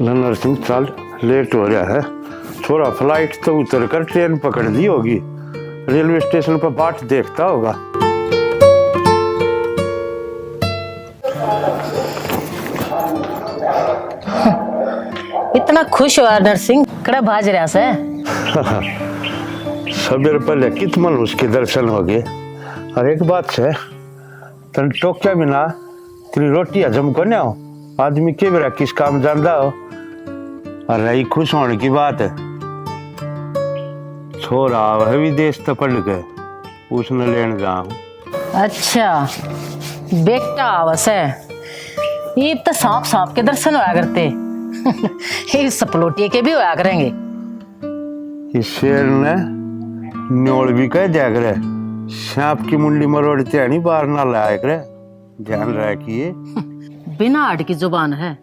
नरसिंह चल, लेट हो रहा है। छोरा फ्लाइट तो उतर कर ट्रेन पकड़ ली होगी, रेलवे स्टेशन पर बाट देखता होगा। इतना खुश हुआ नरसिंह, कड़ा भाज रहा से। सबेर पहले कित मन उसके दर्शन हो गए। और एक बात है, तन टोक्या बिना तेरी रोटी हजम को हो, आदमी के बेरा किस काम जानता हो। और रही खुश होने की बात है, छोरा वह विदेश तो पढ़ के उसने लेने जाऊं। अच्छा बेटा आवस है, ये तो सांप सांप के दर्शन होया करते। ये सपलोटिये के भी होया करेंगे। इस शेर ने न्योल भी कह दिया करे, सांप की मुंडी मरोड़ती है नहीं, बाहर ना लाया करे। ध्यान रखिए। बिना आड़ की जुबान है,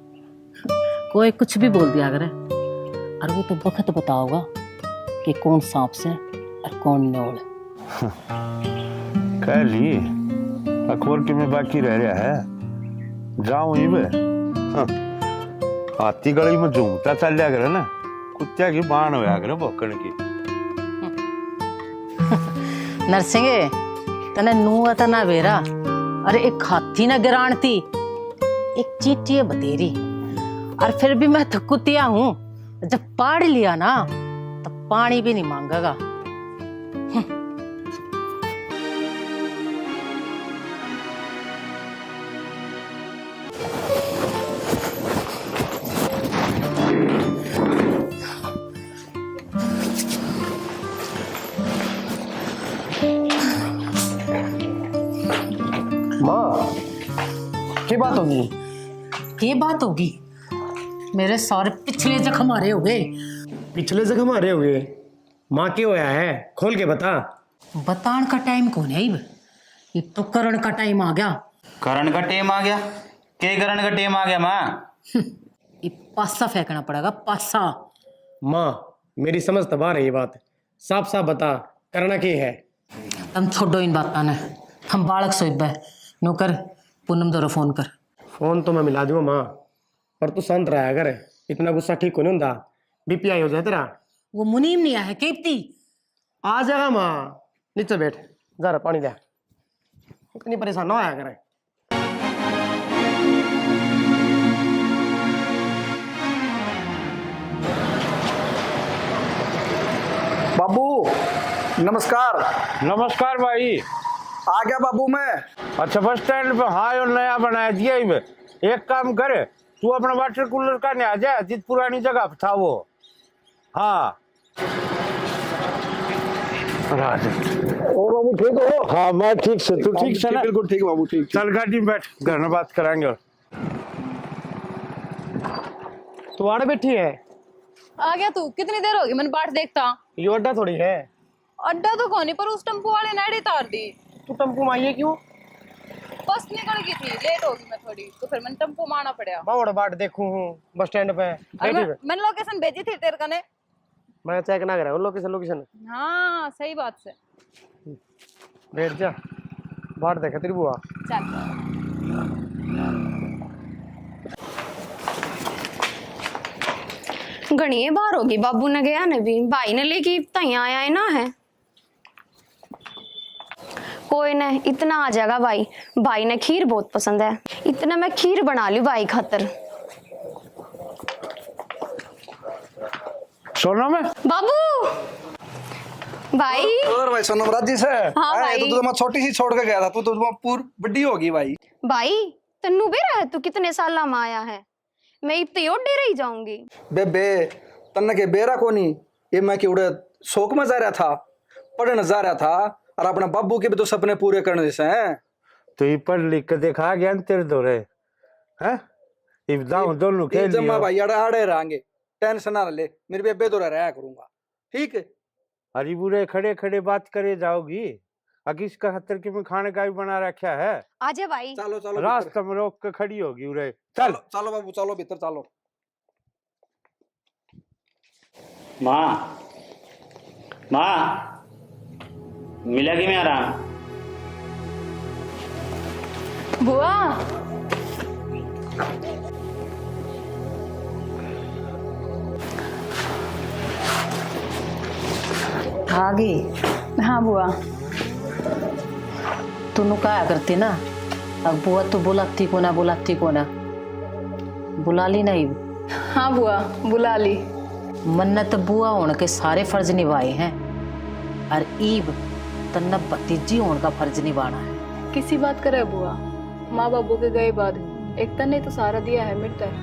कोई कुछ भी बोल दिया करे। और वो तो वक्त बताओगा कि कौन सांप से और कौन न्योल। कह ली अकबर के में बाकी रह रहा है, जाऊं ही बे। हाथी गली में झूमता चल जाया करे ना, कुत्तिया की बाण होया करे भौंकण की। नरसिंह तने नू था ना बेरा, अरे एक हाथी ना गिरानती, एक चींटी है बतेरी। और फिर भी मैं तो कुतिया हूं, जब पाड़ लिया ना तब पानी भी नहीं मांगेगा। माँ क्या बात होगी? ये बात होगी, मेरे सारे पिछले जख्म हरे हो गए। पिछले जख्म हरे हुए? माँ क्या होया है, खोल के बता। बतान का टाइम कौन है? ये तो करण का टाइम आ गया। करण का टेम आ गया? के करण का टेम आ गया माँ? ये पासा फेंकना पड़ेगा, पासा। माँ मेरी समझ तबाह रही बात, साफ साफ बता करना क्या है। तुम छोड़ो इन बातों ने, हम बालक सोइब है। नौकर पूनम दौरा फोन कर। फोन तो मैं मिला दूँ माँ, पर तू शांत रहा कर, इतना गुस्सा ठीक को नहीं होता, बीपी आई हो जाए तेरा। वो मुनीम नहीं आया केप्ती। आ जाएगा माँ, नीचे बैठ, जा रहा पानी दे, इतनी परेशान ना आया करे। बाबू नमस्कार। नमस्कार भाई। आ गया बाबू मैं। अच्छा बस स्टैंड पे हाँ और नया बनाया दिया ही में। एक काम करे, तू अपना वाटर कूलर का नहीं आ जा, जिस पुरानी जगह पे था वो। हाँ और बाबू ठीक हो? हाँ मैं ठीक से, तू ठीक से ना? बिल्कुल ठीक बाबू, ठीक। चल गाड़ी में बैठ, घर में बात कराएंगे। और तू आड़े बैठी है? आ गया तू? कितनी देर होगी मैंने बाट देखता। ये अड्डा थोड़ी है। अड्डा तो कौन, पर उस टेम्पो वाले ने आड़ी तार दी। तू टेम्पो में आई है क्यों? बस निकल गई थी, लेट होगी मैं थोड़ी, तो फिर मैंने टेम्पो मारना पड़ा। बावड़ बाट देखूं हूँ बस स्टैंड पे बैठी है। मैंने लोकेशन भेजी थी तेरे कने। मैं चेक ना करा लोकेशन। हाँ सही बात से। बैठ जा, बाट देखा तेरी बुआ। चल घनी बार होगी बाबू ने गया ने भी, भाई ने लेके तैयार आया है ना है। कोई ना, इतना आ जाएगा भाई। भाई ने खीर बहुत पसंद है, इतना मैं खीर बना ली भाई खातर। सोना में बाबू भाई। और भाई सोनम राजी से। हाँ भाई। तो मैं छोटी सी छोड़ के गया था, तू तो पूरी बड़ी होगी भाई। भाई तन्नू बेरा है, तू कितने साल में आया है? मैं इतने ओडे रही जाऊंगी। बेबे तन्ने के बेरा को नहीं, ये मैं क्यों शौक में जा रहा था, पढ़ने जा रहा था, और अपने बाबू के भी तो सपने पूरे करने जैसे हैं। तो ये पढ़ लिख के देखा ज्ञान तेरे दौरे हैं। दोनों के जम्मा भाई आड़े आड़े रहेंगे, टेंशन ना ले, मेरे बेबे तो रहा करूंगा, ठीक है। अरे बुरे खड़े खड़े बात करे जाओगी, अगिस का हत्तर के में खाने का भी बना रखा है। आजा भाई। चलो चलो रास्ते में रोक के खड़ी होगी उरे। चल चलो बाबू, चलो भीतर चलो। माँ माँ मिला कि मैं आ रहा? बुआ आ गई। हाँ बुआ। तू कहा करती ना, अब बुआ तो बुलाती को ना बुला ली नहीं। हाँ बुआ बुला ली। मन्नत बुआ होने के सारे फर्ज निभाए हैं और ईब तन्ना भतीजी होने का फर्ज निभाना है। किसी बात करे बुआ, माँ बाबू के गए बाद एक तन्ने तो सारा दिया है मिलता है,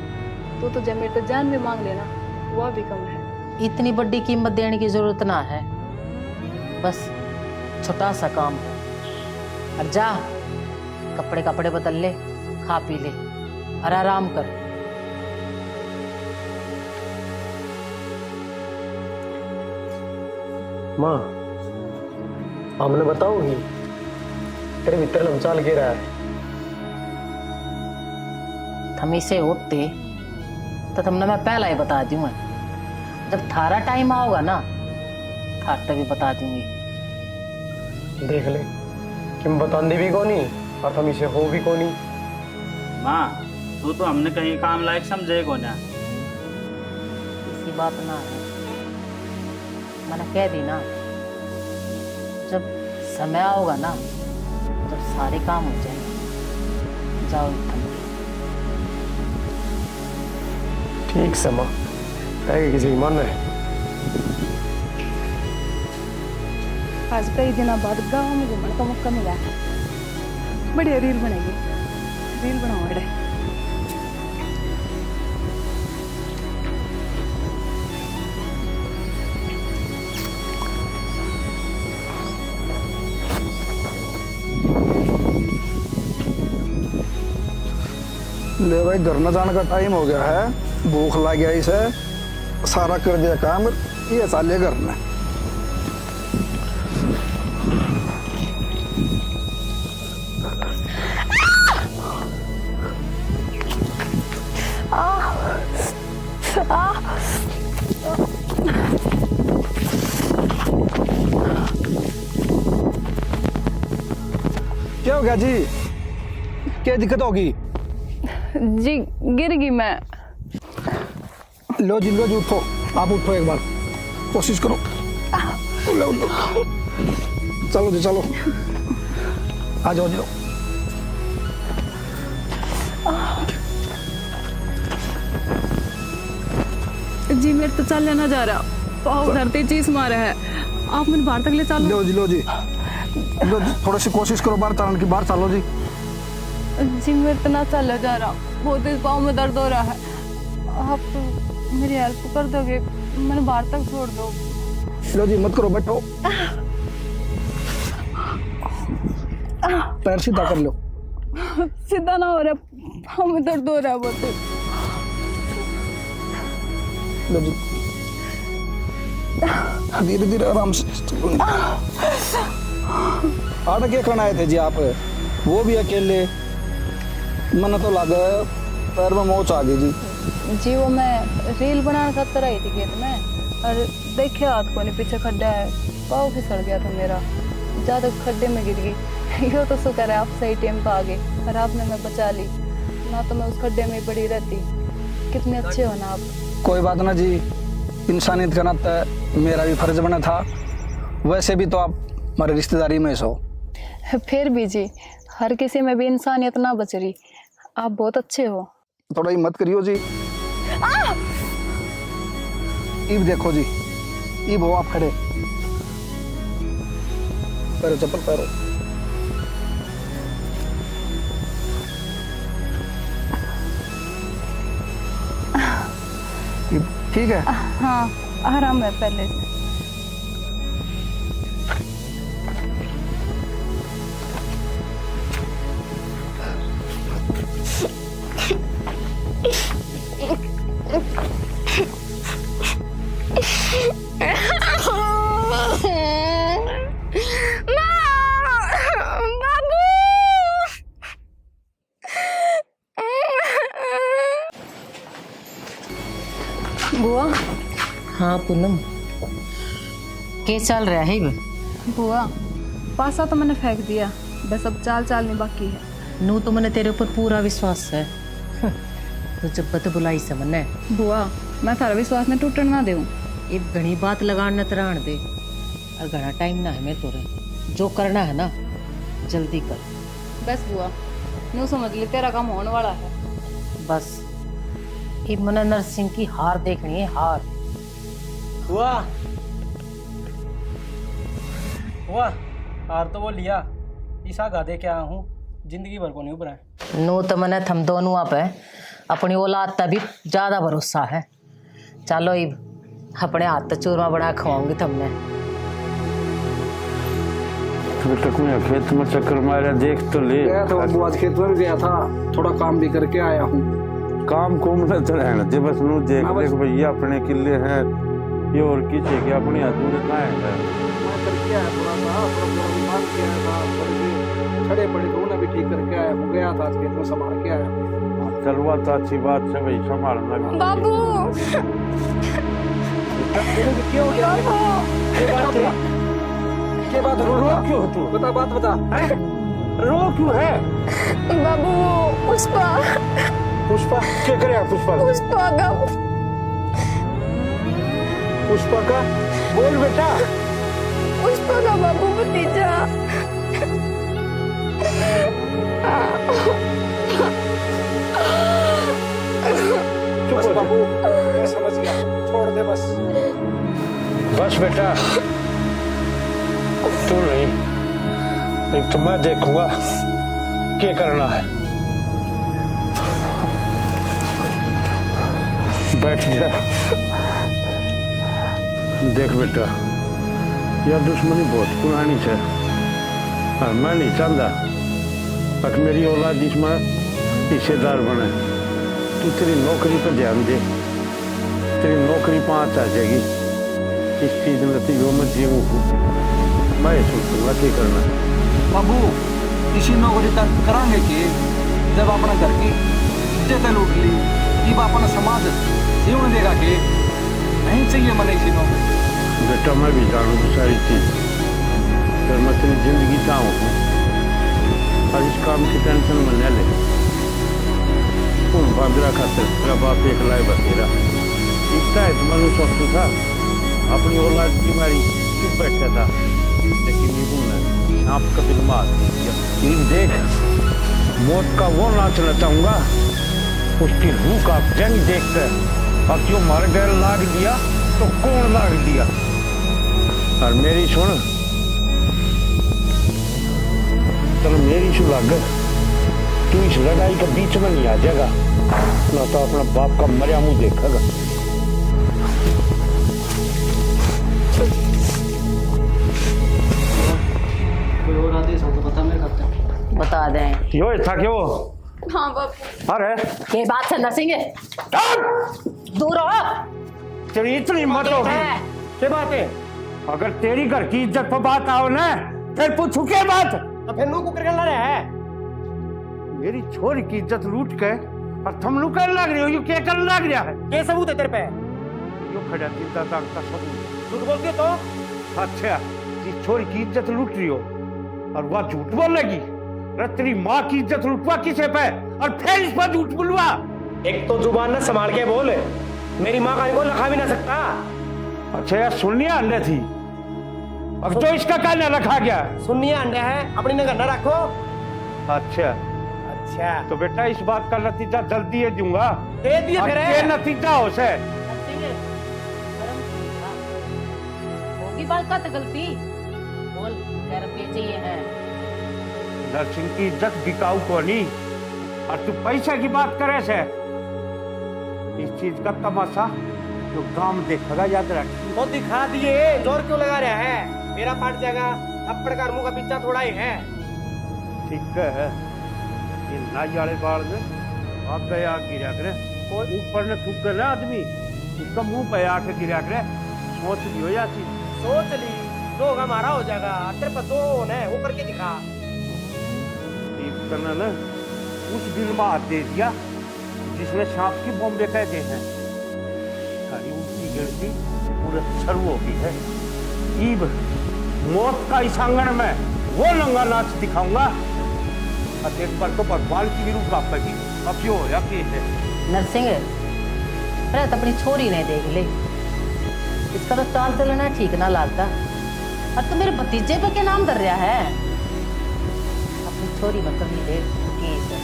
तो जब मेरे तो जान भी मांग लेना वह भी कम है। इतनी बड़ी कीमत देने की जरूरत ना है, बस छोटा सा काम है। और जा कपड़े बदल ले, खा पी ले और आराम कर। माँ हमने बताओगी तेरे भीतर लमचाल के रहा है। थमी से होते तो तुमने मैं पहला ही बता दूंगा। जब थारा टाइम आओगा ना थार तभी बता दूंगी। देख ले कि मैं बताने भी कौन और हम इसे हो भी कौन। माँ तू तो हमने कहीं काम लायक समझे को ना। इसी बात ना है, मैंने कह दी ना, जब समय आओगा ना जब सारे काम हो जाएंगे। जाओ थम। ठीक समा है किसी की मन है। आज कई दिनों बाद गाँव में घूमने का मौका मिला है। बढ़िया रील बनेगी, रील बनाओ बड़े। ले भाई घर न जाने का टाइम हो गया है, भूख लग गया इसे, सारा कर दिया काम, ये चाले घर में। क्या हो गया जी, क्या दिक्कत होगी? जी गिर गई मैं। लो जी उठो, आप उठो एक बार, कोशिश करो। लो चलो जी चलो, आ जाओ जाओ। जी मेरे तो चलने ना जा रहा, पाँव धरते चीज मारा है। आप मुझे बाहर तक ले चलो। लो जी थोड़ी सी कोशिश करो बाहर चलने की, बाहर चलो जी। जी मेरे तो ना चला जा रहा, बहुत इस पाँव में दर्द हो रहा है। आप मेरी हेल्प कर दोगे, मैंने बाहर तक छोड़ दो। लो जी मत करो, बैठो, पैर सीधा कर लो। सीधा ना हो रहा, पाँव में दर्द हो रहा है बहुत। लो जी धीरे धीरे आराम से। आटा क्या करना आए थे जी आप, वो भी अकेले? मन तो लगा पैर में मोच आ गई जी। वो मैं रील बनाने खातर आई थी खेत में, और देखे हाथ को नहीं, पीछे खड्डा है, पाँव फिसल गया था मेरा, ज्यादा खड्डे में गिर गई। यो तो शुक्र है आप सही टाइम पे आ गए और आपने मैं बचा ली, ना तो मैं उस खड्डे में ही पड़ी रहती। कितने अच्छे हो ना आप। कोई बात ना जी, इंसानियत का नाता मेरा भी फर्ज बना था, वैसे भी तो आप हमारे रिश्तेदारी में सो। फिर भी जी हर किसी में भी इंसानियत ना बच रही, आप बहुत अच्छे हो। थोड़ा हिम्मत करियो जी। इब देखो जी, इब हो आप खड़े, पैरो चप्पल पैरो। ठीक है? हाँ आराम है पहले से। बुआ। हाँ पूनम, क्या चल रहा है बे? बुआ पासा तो मैंने फेंक दिया, बस अब चाल चालनी बाकी है। नू तो मैंने तेरे ऊपर पूरा विश्वास है। तो जब बत बुलाई समझने बुआ मैं थारा विश्वास ने टूटन ना दूं। एक घनी बात लगान न तराण दे। और घना टाइम ना है मैं तोरे, जो करना है ना जल्दी कर। बस बुआ नू समझ ले तेरा काम होने वाला है। बस ये मना नरसिंह की हार देखनी है, हार। हुआ हुआ हार तो वो लिया, ईसा गा दे के आया हूँ, जिंदगी भर को नहीं उभरा है। नो तो मने थम दोनों पे अपनी औलाद तभी ज्यादा भरोसा है। चलो इब अपने हाथ चूरमा बना खवाऊंगी तुमने। अभी तक मैं खेत में चक्कर मारा, देख तो ले। गया था बाबू, आज खेत में भी गया था, थोड़ा काम भी करके आया हूँ। काम कुम न तो रहना दे, बस नू देख देख भैया अपने किले हैं ये, और किसी के अपने अधूरे ना है। मैं करके आया थोड़ा सा, थोड़ा मान के आया था, थोड़े छड़े पड़े तो उन्हें भी ठीक करके आया हूँ। गया था आज खेत में, संभाल के आया। चलवा तो अच्छी बात है भाई, संभालना भी बाबू क्यों क्या बात रो क्यों तू? बता बात बता। रो क्यों है? बाबू पुष्पा पुष्पा क्या करे? पुष्पा पुष्पा का पुष्पा का बोल बेटा। पुष्पा का बाबू भतीजा। बस बाबू मैं समझ गया, छोड़ दे बस। बस बेटा तू नहीं, एक तो मैं देखूंगा क्या करना है। बैठ जा। देख बेटा यह दुश्मनी बहुत पुरानी है और मैं नहीं चाहता कि मेरी औलाद इसमें हिस्सेदार बने। तू तेरी नौकरी पर ध्यान दे, तेरी नौकरी 5 आ जाएगी। इस चीज में तो यो मत जीव मैं सोचूंगा क्या करना। बाबू इसी नौकरी तक करांगे कि जब अपना घर की इज्जत लूट ली, अब अपना समाज जीवन देगा कि नहीं चाहिए मन इसी नौकरी। बेटा मैं भी जानू सारी चीज, फिर मैं तेरी जिंदगी चाहूँ और इस काम की टेंशन में न ले। उन बांद्रा खातिर तेरा बाप एक लाए बतेरा इतना है, तुम्हें सोचता था अपनी औलाद की मारी चुप बैठा था, लेकिन ये बोलना आपका दिल मार दिया। देख मौत का वो नाचना चाहूंगा उसकी रूह का जंग देखकर, अब जो मर गए लाग दिया तो कौन लाग दिया। और मेरी सुन, चलो मेरी सुन लग, तू इस लड़ाई के बीच में नहीं आ जाएगा, ना तो अपना बाप का मरिया मुंह देखेगा। कोई और आदेश हो तो बता, मैं करता हूँ। बता दें। यो था कि वो हाँ बाबू। अरे ये बात है नरसिंह, दूर हो। तेरी इतनी मत होगी क्या बात है? अगर तेरी घर की इज्जत पर बात आओ ना फिर पूछू क्या बात? तो फिर नू को करने लग रहा है। मेरी छोरी की इज्जत लूट के और तुम लोग करने लग रहे हो, यो क्या करने लग रहा है? क्या सबूत है तेरे पे? यो खड़ा चिंता का सबूत। झूठ बोलती हो तो? अच्छा इस छोरी की इज्जत लूट रही हो और वह झूठ बोलेगी? अरे तेरी माँ की इज्जत लूटवा किसे पे और फिर इस पर झूठ बोलवा? एक तो जुबान ना संभाल के बोल, मेरी माँ का को लखा भी ना सकता। अच्छा यार सुनिए अंडे थी, अब जो इसका कहना रखा गया। सुनिए अंडे है, अपनी नगर न रखो। अच्छा अच्छा तो बेटा इस बात का नतीजा जल्दी ही दूंगा। दे दिए अब फिर। ये नतीजा हो से होगी बात का तो गलती बोल, घर पे चाहिए है। नरसिंह की इज्जत बिकाऊ को नहीं और तू पैसे की बात करे से, इस चीज का तमाशा जो गांव देखेगा याद रख। वो दिखा दिए, जोर क्यों लगा रहा है? मेरा पाट जाएगा, थप्पड़ का मुंह का पीछा थोड़ा ही है। ठीक है ये नाई वाले बाल में आप पे आग गिरा करे, कोई ऊपर ने थूक कर ना आदमी उसका मुंह पे आके गिरा करे, सोच लियो या चीज। सोच ली लोग हमारा हो जाएगा, तेरे पर दो है वो करके दिखा। एक तना ने उस बिल में हाथ दे दिया जिसमें सांप की बॉम्बे कहते हैं, सारी उल्टी गिरती पूरे सर्व हो गई है। ईब मौत का इस आंगन में वो नंगा नाच दिखाऊंगा और एक पर तो भगवान की भी रूप कापेगी। अब जो हो या कि है नरसिंह अरे तो अपनी छोरी नहीं देख ले, इसका तो चाल चलना ठीक ना लगता। और तो मेरे भतीजे पे क्या नाम धर रहा है? अपनी छोरी में कभी ले केस है।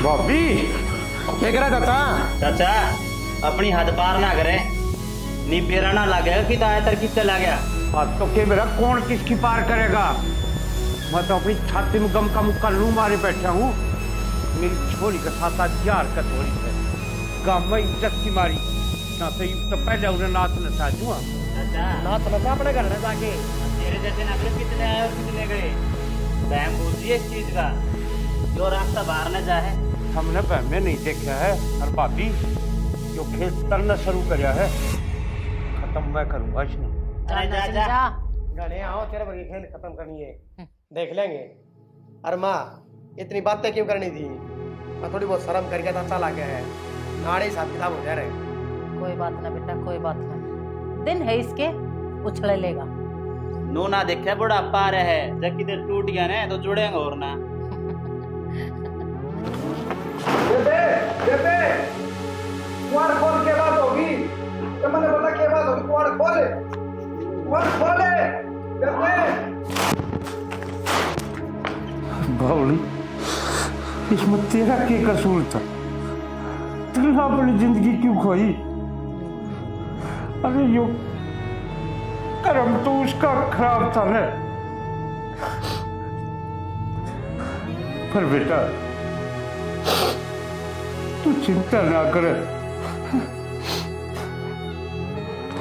भाभी क्या करा चाचा? चाचा अपनी हद पार ना करे, नी बेरा ना लगे कि दायतर किस चला गया। बात तो के मेरा कौन किसकी पार करेगा? मैं तो अपनी छाती में गम का मुक्का लू मारे बैठा हूँ। मेरी छोरी के साथ आज यार का थोड़ी है, गाँव में इज्जत की मारी ना तो पहले उन्हें नाच नचा दूँ। चाचा ना तो लगा अपने घर में जाके। तेरे जैसे नगरे कितने आए और कितने गए, बहम बोलती है इस चीज का, जो रास्ता बाहर न जाए। हमने बहम में नहीं देखा है। और भाभी जो खेत तलना शुरू कराया है, खत्म मैं करूंगा इसने। अरे जा जा जा। गाने आओ, तेरे वर्गी खेल खत्म करनी है, देख लेंगे। अरे माँ इतनी बातें क्यों करनी थी? मैं थोड़ी बहुत शर्म करके तो अच्छा लग गया है, नाड़े हिसाब किताब हो जा रहे। कोई बात ना बेटा, कोई बात ना, दिन है इसके, उछल लेगा। नू ना देखे बुढ़ापा आ रहा है, जब किधर टूट गया ना तो जुड़ेंगे और ना। कुआर खोल के बात होगी, तो मैंने बोला के बात होगी, कुआर खोले, कुआर खोले। बावली इसमें तेरा क्या कसूर था? तूने अपनी जिंदगी क्यों खोई? अरे यो कर्म तो उसका खराब था ना। पर बेटा तू चिंता ना कर,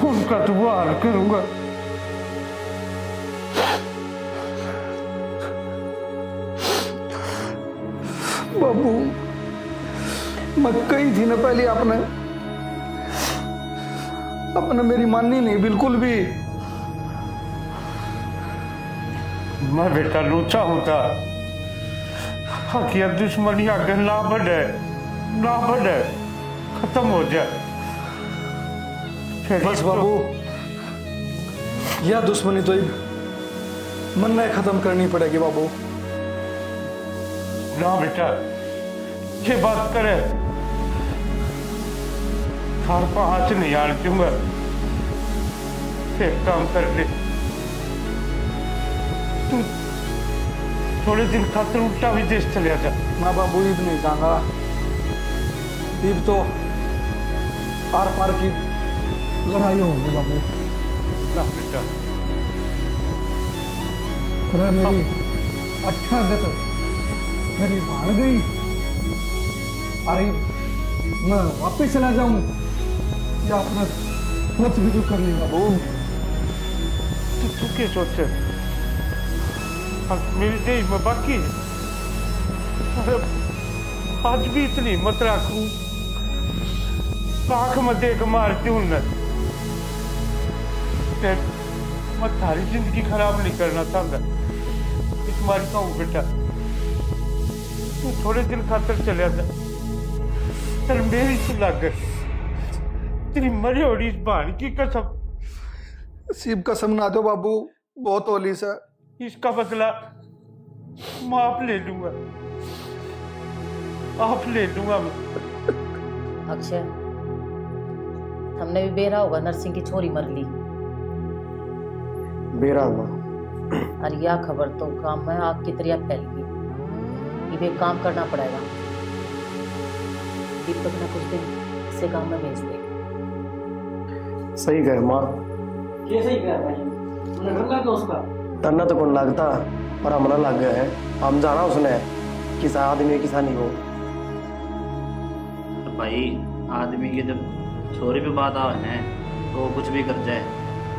उनका तो हाल करूंगा। बाबू मैं कही थी ना पहले, आपने मेरी माननी नहीं बिल्कुल भी। मैं बेटा लूचा होता, हकिया दुश्मनी आगे ना बढ़े, खत्म हो जाए। बस बाबू यह दुश्मनी तो मन में खत्म करनी पड़ेगी बाबू। ना बेटा ये बात करे, थार पर हाथ नहीं आने दूंगा। एक काम कर ले, तू थोड़े दिन खातर उल्टा विदेश चले जा। मैं बाबू ईद नहीं चाहूंगा, ईद तो आर पार की लड़ाई होगी बाबू। ना बेटा अरे मेरी अच्छा गत मेरी भाड़ गई, अरे मैं वापस चला जाऊं या अपना सोच भी कर ली बाबू। तू क्या सोचे? मेरी देह में बाकी है। अरे आज भी इतनी हिम्मत रखूं, आंख में देख मारती हूं मैं थारी जिंदगी खराब नहीं करना चाहता। इस मारी का हूं बेटा, तू थोड़े दिन खातर चले जा। चल मेरी से लग तेरी मरी होड़ी इस बहन की कसम। सीब कसम ना दो बाबू, बहुत ओली से। इसका बदला माफ ले लूंगा, आप ले लूंगा मैं। अक्षय हमने भी बेरा होगा, नरसिंह की छोरी मर ली। बेरा हुआ और यह खबर तो गांव में आग की तरह फैल गई। ये काम करना पड़ेगा, दीपक ने कुछ दिन से गांव में भेज दे। सही कह माँ, कैसे ही कर भाई उन्हें घर लगा उसका तन्ना तो कौन लगता और हमला लग गया है। हम जाना उसने किस आदमी किसानी हो। तो भाई आदमी की जब छोरी पे बात आ है तो वो कुछ भी कर जाए,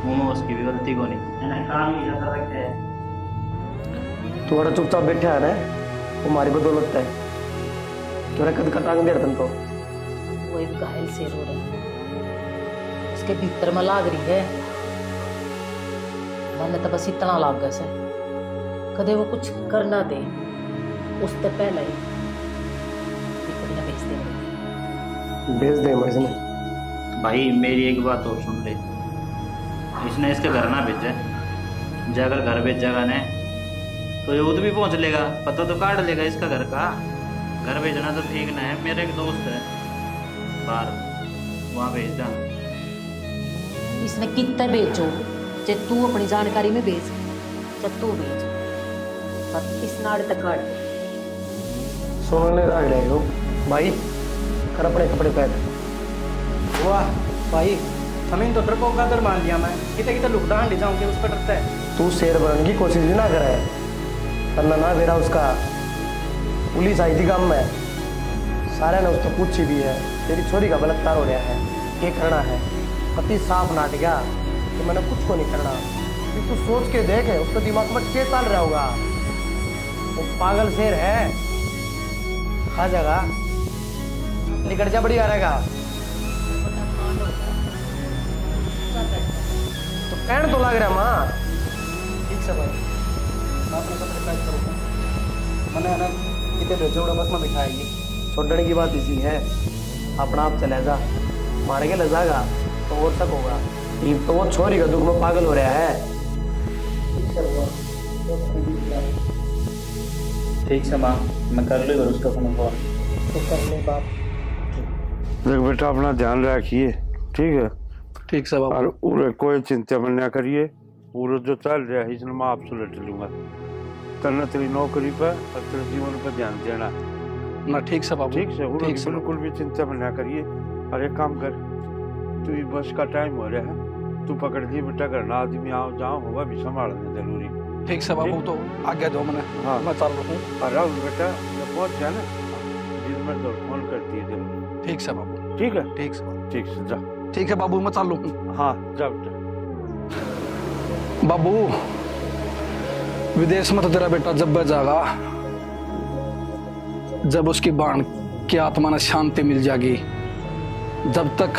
मुंह में उसकी भी गलती को नहीं काम ही ऐसा रखे है। तुम्हारा चुपचाप बैठा है ना, वो हमारी बदौलत है। तुम्हारा कद कटांग दे तुम तो। वो एक घायल शेर हो रहा है, उसके भीतर में लाग रही है। मैंने तो बस इतना लाग गया से कदे वो कुछ कर ना दे, उससे पहले ही दीपक ने भेज दे। भेज दे मजनू। भाई मेरी एक बात और सुन ले, इसने इसके घर ना भेजा, जाकर घर भेजेगा ने तो यूद भी पहुंच लेगा, पता तो काट लेगा इसका घर का। घर भेजना तो ठीक ना है, मेरे एक दोस्त है बाहर, वहाँ भेज जा। इसने कितने बेचो जे तू अपनी जानकारी में बेच जब तू बेच पर इस नाड़े तक काट सोने रह रहे हो भाई, कर अपने कपड़े पैक। वाह भाई, हमें तो डरपोक का दर मान लिया मैं, कितने कितने लुकडान ले जाऊंगे उस पर डरता है। तू शेर बनने की कोशिश भी ना करे, करना ना मेरा उसका। पुलिस आई थी काम में, सारे ने उसको पूछी भी है तेरी छोरी का बलात्कार हो रहा है, क्या करना है। पति साफ नाट गया कि मैंने कुछ को नहीं करना। तू सोच के देख, उसके दिमाग में क्या चल रहा होगा। वो पागल शेर है, खा जाएगा, निकट जा बढ़िया रहेगा। तो कहने तो लग रहा माँ। ठीक से भाई, मैं अपने कपड़े पैक करूँगा। मैंने है ना कितने भेजोड़ा बस में बिठाएगी। छोड़ने की बात इसी है, अपना आप चले जा, मार के ले जाएगा तो और तक होगा। ये तो वो छोरी का दुख में पागल हो रहा है। ठीक से माँ, मैं कर लूँगा उसका फोन कॉल। तो करने बात। देख बेटा, अपना ध्यान रखिए, ठीक है। ठीक से बाबू। और पूरे कोई चिंता में ना करिए, पूरा जो चल रहा है इसने मैं आपसे लट लूंगा। करना तेरी नौकरी पर और तेरे जीवन पर ध्यान देना, ना ठीक से बाबू। ठीक से। ठीक से बिल्कुल भी चिंता में ना करिए। और एक काम कर, तू ये बस का टाइम हो रहा है, तू पकड़ ली बेटा, करना आदमी आओ जाओ होगा भी संभालना जरूरी। ठीक से बाबू, तो आगे दो मैंने। हाँ। मैं चल रहा हूँ। और अब बेटा जब पहुंच जाए ना, जिस में तो फोन करती है जरूर। ठीक से बाबू। ठीक है, ठीक से बाबू। ठीक से जा। ठीक है बाबू, मैं चल रहा हूँ। हाँ जा बेटा। बाबू, विदेश में तो तेरा बेटा जब जाएगा, जब उसकी बाण की आत्मा ने शांति मिल जाएगी, जब तक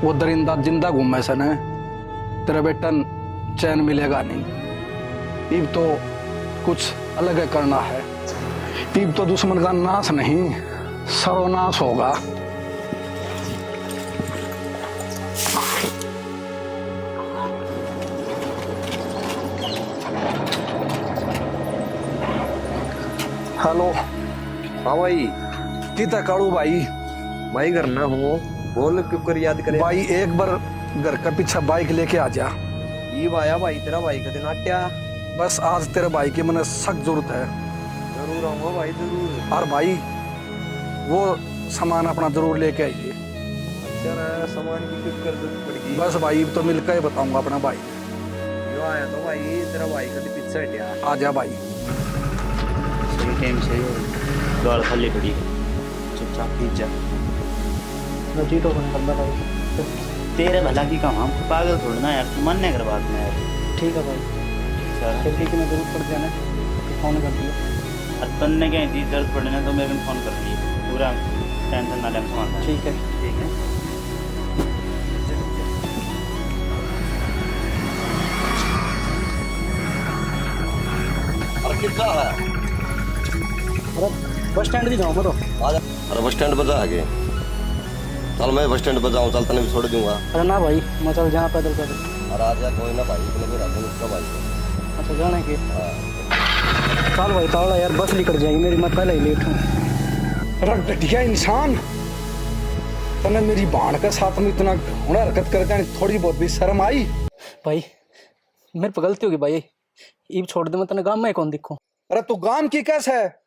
वो दरिंदा जिंदा घूमे सन, तेरा बेटा चैन मिलेगा नहीं। इब तो कुछ अलग करना है। इब तो दुश्मन का नाश नहीं, सर्वनाश होगा। हेलो। हाँ भाई। कितना काड़ू भाई? भाई घर ना हो, बोल क्यों कर याद करे भाई एक बार घर का पीछे बाइक लेके आ जा। ये आया भाई, तेरा भाई का दिन आट्या। बस आज तेरे भाई की मैंने सख्त जरूरत है। जरूर आऊंगा भाई, जरूर। और भाई वो सामान अपना जरूर लेके आइए। अच्छा ना, सामान की कुछ कर जरूरत पड़ेगी। बस भाई तो मिलकर ही बताऊंगा अपना भाई। यो आया तो भाई, तेरा भाई का दिन पीछे हटिया। आ जा भाई। सही टाइम से गाल खाली पड़ी, चुपचाप खींच जा। जी तो फोन करना भाई। तेरे भला की काम, हमको पागल छोड़ना यार, तू मन नहीं कर बात में यार। ठीक है भाई, चल ठीक है, मैं जरूर पड़ जाना, फोन कर दिया। और तन्ने कहीं चीज जरूरत पड़े ना तो मेरे को फोन कर दिए, पूरा टेंशन ना ले, संभालना। ठीक है। ठीक है। बस स्टैंड भी जाऊँ मैं तो। अरे बस स्टैंड बजा आगे, चल मैं बस स्टैंड बजाऊँ, चल तने भी छोड़ दूंगा। अरे ना भाई, मैं चल जहाँ पैदल पैदल। और आज या कोई ना भाई, इतने भी रात उसका भाई। अच्छा जाने के। चल भाई तावड़ा यार, बस निकल जाएगी मेरी, मैं पहले ही लेट हूँ। रख घटिया इंसान, तने मेरी बाण के साथ में इतना घोड़ा हरकत करते हैं, थोड़ी बहुत भी शर्म आई? भाई मेरे पे गलती होगी भाई, ईब छोड़ दे, मैं तने गाँव में कौन दिखूं। अरे तू गांव की कैसे है?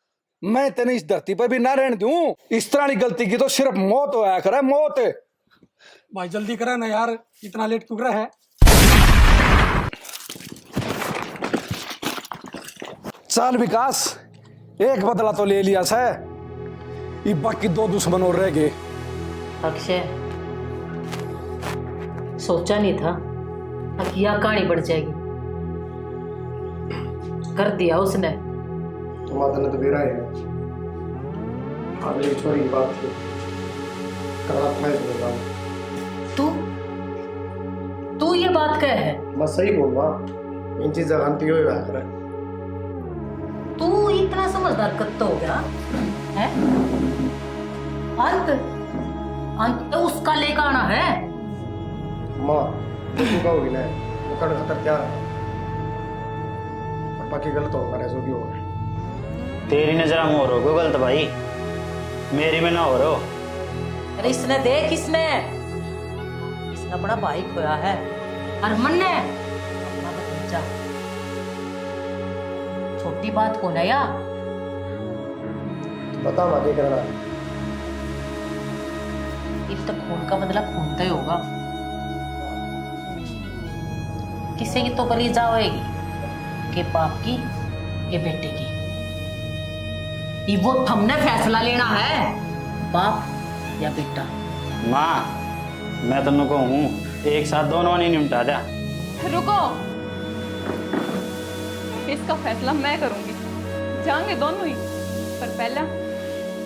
मैं तेने इस धरती पर भी ना रहने दूं। इस तरह की गलती की तो सिर्फ मौत होया करे, मौत। भाई जल्दी करा ना यार, इतना लेट क्यों रहा है? चल विकास, एक बदला तो ले लिया से, ये बाकी दो दुश्मन और रह गए। अक्षय, सोचा नहीं था कि यह कहानी बढ़ जाएगी। कर दिया उसने। तुम्हारा ने तो बेरा है, अगली छोरी की बात थी, करा मैं बोल तू ये बात कह है? मैं सही बोल रहा, इन चीज़ें गलती हो रहा है। तू इतना समझदार कब तो हो गया है? अंत तो उसका लेकर आना है। माँ तू कहोगी ना, वो कर खतर क्या है, और बाकी गलत होगा ना, जो भी होगा। तेरी नजर में हो रहा हो गलत भाई, मेरी में ना हो रहा हो। अरे इसने देख, इसने अपना भाई खोया है, और मन ने अपना भतीजा। छोटी बात कौन है या? बताओ आगे करना। इस तक खून का बदला खून का ही होगा। किसी की तो कली जाएगी, के बाप की के बेटे की। ये वो हमने फैसला लेना है, बाप या बेटा। माँ मैं तुम कहूँ एक साथ दोनों नहीं निपटा दिया। रुको, इसका फैसला मैं करूंगी। जाएंगे दोनों ही, पर पहला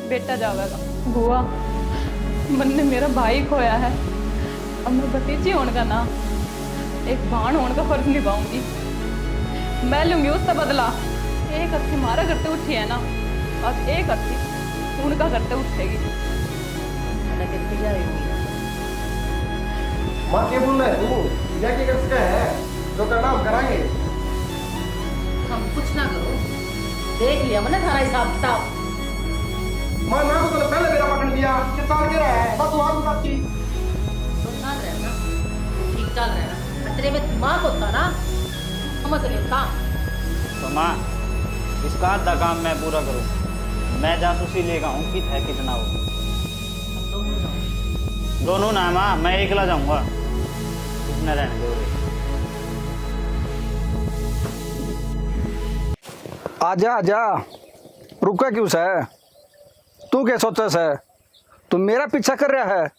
बेटा जाएगा। बुआ, मन ने मेरा भाई खोया है, अब मैं भतीजी होने का ना एक बाण होने का फर्ज निभाऊंगी। मैं लूंगी उसका बदला। एक अर्थी मारा करते उठी है ना, अब एक अर्थी उनका करते उठेगी। माँ क्या बोल रहा है तू? क्या क्या कर सका है? जो करना हम कराएंगे। हम कुछ ना करो, देख लिया मैंने सारा हिसाब किताब। माँ ना को तो पहले मेरा पकड़ दिया, कि साल के रहा है बस वहां बात की। तो चल रहा है ना, ठीक चल रहा है ना। तेरे में दिमाग होता ना, समझ लेता। तो माँ इसका आधा काम मैं पूरा करूँ, मैं जासूसी लेगा हूँ कि है कितना हो। हम दोनों जाओ। दोनों ना माँ, मैं अकेला जाऊंगा। कितना रहने दो रे। आजा आजा, रुका क्यों से? तू क्या सोचा से? तू मेरा पीछा कर रहा है?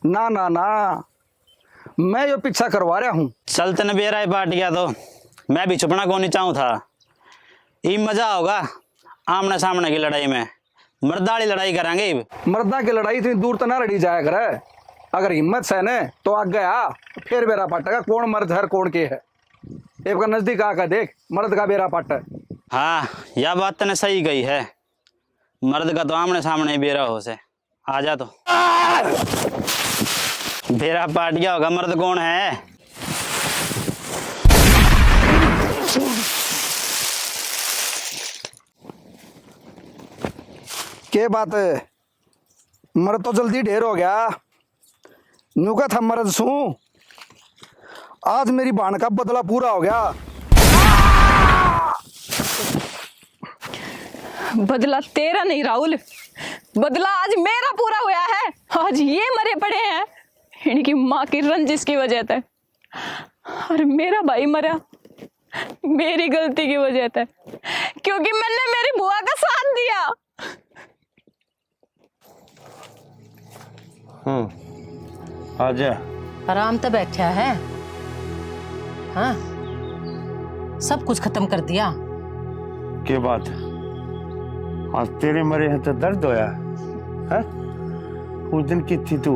ना ना ना, मैं यो पीछा करवा रहा हूँ। चल तने बेरा बांट गया तो मैं भी छुपना को नहीं चाहूँ था। ये मजा होगा आमने सामने की लड़ाई में, मर्दाली लड़ाई करांगे। मर्दा की लड़ाई इतनी दूर तो ना लड़ी जाया करे। अगर हिम्मत से ने तो आग गया, फिर बेरा पाटेगा कौन मर्द है कौन के है। एक नजदीक आकर देख, मर्द का बेरा पाट है। हाँ यह बात तने सही गई है, मर्द का तो आमने सामने ही बेरा हो से। आ जा तो बेरा पाट गया होगा, मर्द कौन है? के बात है, मर्द तो जल्दी ढेर हो गया। नुका था मर्द सू, आज मेरी बाण का बदला पूरा हो गया। बदला तेरा नहीं राहुल, बदला आज मेरा पूरा हुआ है। आज ये मरे पड़े हैं इनकी माँ की रंजिश की वजह से, और मेरा भाई मरा मेरी गलती की वजह से, क्योंकि मैंने मेरी बुआ का साथ दिया। आजा। आराम तो बैठा है। हाँ, सब कुछ खत्म कर दिया। के बात? आज तेरे मरे हैं तो दर्द होया है? उस दिन की थी तू,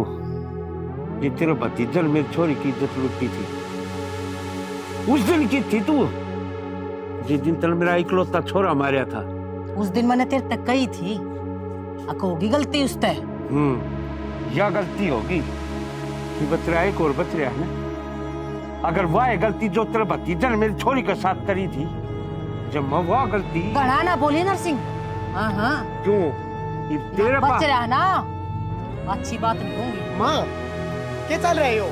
ये तेरा भतीजा मेरी छोरी की इज्जत लुटती थी। उस दिन की थी तू, जिस दिन तल मेरा इकलौता छोरा मारा था। उस दिन मैंने तेरे तक कही थी, अको होगी गलती उस तय। या गलती होगी कि बतरा एक और बतरा है ना। अगर वह गलती जो तेरे भतीजा ने मेरी छोरी के साथ करी थी, जब मैं वह गलती बढ़ा ना बोले नरसिंह। हाँ हाँ, क्यों ये तेरे बच पास रहा ना, अच्छी बात नहीं होंगी। माँ क्या चल रहे हो?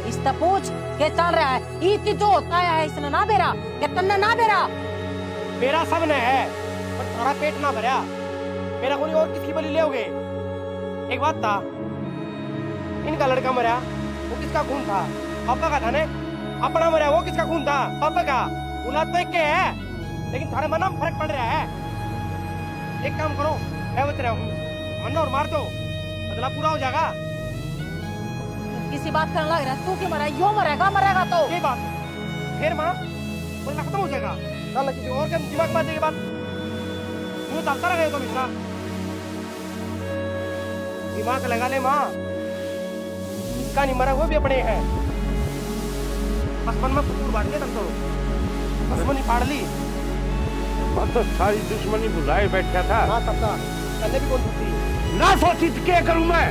इस तक पूछ क्या चल रहा है? ईद की जो होता है इसने ना बेरा, क्या तन्ने ना बेरा? मेरा सब ने है, पर थोड़ा पेट ना भरा। मेरा कोई और किसकी बलि लोगे? एक बात था, इनका लड़का मरा, वो किसका खून था? पापा का था ने। अपना मरा, वो किसका खून था? पापा का। औलाद तो एक के है, लेकिन थारे मन में फर्क पड़ रहा है। एक काम करो, मैं बच रहा हूँ, मरना और मार दो, बदला पूरा हो जाएगा। किसी बात करने लग रहा है, तू क्यों मरा? यो मरेगा, मरेगा तो ये बात फिर माँ बदला खत्म हो जाएगा। ना किसी और के दिमाग में आ जाएगी बात। यूँ चलता रहेगा तो मिश्रा, दिमाग लगा ले माँ। इसका नहीं मरा, वो भी अपने हैं। आसमान में कुकुर बांट के तुम तो दुश्मनी फाड़ ली। मैं तो सारी दुश्मनी भुलाए बैठा था। हाँ तब था, पहले भी कौन सोची? ना सोची तो क्या करूं मैं?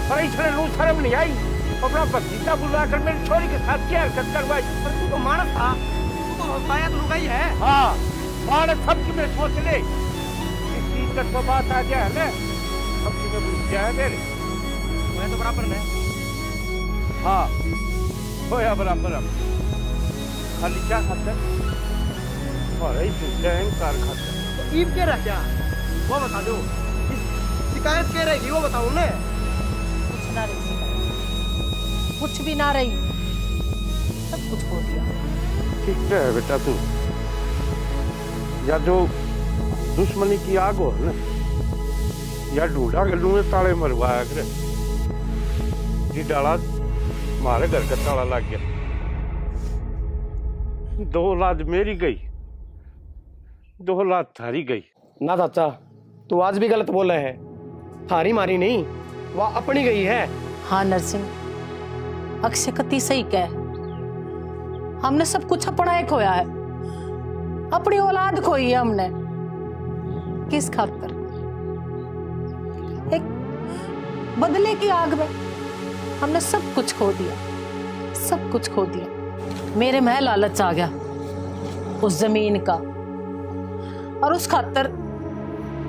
पर इसने लू शर्म नहीं आई, अपना भतीजा बुलाकर मेरी छोरी के साथ क्या हरकत करवाई। पर तू तो मानस था, तू तो शायद लुगाई है। हाँ, मानस सबकी में सोच ले। इसी इज्जत को बात आ गया है ना, सबकी में भूल गया है मेरे। मैं तो बराबर में। हाँ, होया बराबर अब। खाली क्या खाता है? अरे चैन कार खाता है। ईब के रह क्या वो बता दो, शिकायत क्या रहेगी वो बताओ ना। कुछ ना रही शिकायत, कुछ भी ना रही, सब कुछ खो दिया। ठीक है बेटा तू, या जो दुश्मनी की आग हो ना, या ढूंढा गलू में ताले मरवाया करे। जी डाला हमारे घर का ताला लग गया, 2 लाख मेरी गई, 2 लाख थारी गई। ना चाचा, तू आज भी गलत बोल रहे है। थारी मारी नहीं, वह अपनी गई है। हाँ नरसिंह, अक्षय कति सही कह, हमने सब कुछ अपना एक खोया है, अपनी औलाद खोई है हमने। किस खातर? एक बदले की आग में हमने सब कुछ खो दिया, सब कुछ खो दिया। मेरे में लालच आ गया उस जमीन का, और उस खातर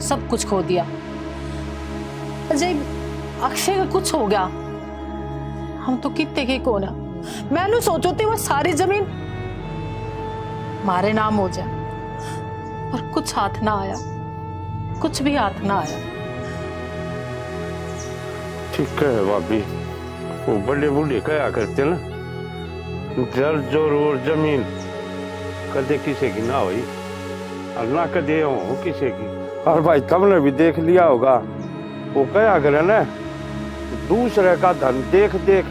सब कुछ खो दिया। जब अक्षय का कुछ हो गया, हम तो कितने के कौन है। मैंने सोचो थी वो सारी जमीन हमारे नाम हो जाए, और कुछ हाथ ना आया, कुछ भी हाथ ना आया। ठीक है भाभी, वो बड़े बूढ़े कहा करते ना, जल जोर और जमीन कदे किसी की ना हुई और ना कदे हो किसी की। और भाई तुमने भी देख लिया होगा, वो कहा करे ना, दूसरे का धन देख देख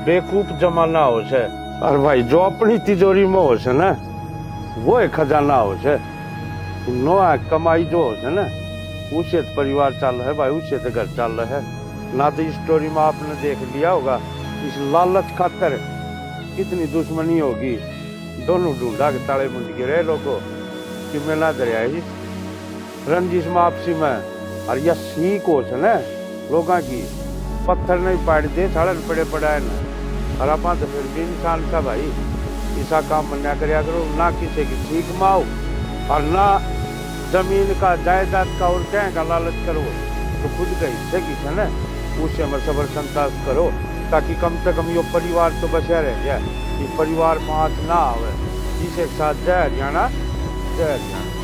बेकूफ जमाना हो से। और भाई जो अपनी तिजोरी में हो से ना, वो एक खजाना हो से। नो कमाई जो हो से ना, उससे तो परिवार चल रहा है भाई, उससे तो घर चल रहा है ना। तो इस स्टोरी में आपने देख लिया होगा, इस लालच खातर कितनी दुश्मनी होगी। दोनों ढूंढा के ताले मुंड गिरे लोगों कि मैं ना दरिया रंजिश में आपसी में। और यह सीख हो से ना लोगों की, पत्थर नहीं पाड़ दे सड़न पड़े पड़ा है ना। और आप तो फिर भी इंसान का भाई ऐसा काम मना करया करो, ना किसी की सीख माओ और ना जमीन का जायदाद का और क्या का लालच करो। तो खुद का हिस्से की है ना, उससे हमें सबर संतास करो, ताकि कम से कम ये परिवार तो बचा रह जाए, ये परिवार में हाथ ना आवे। जिसे साथ जय हरियाणा, जय हरियाणा।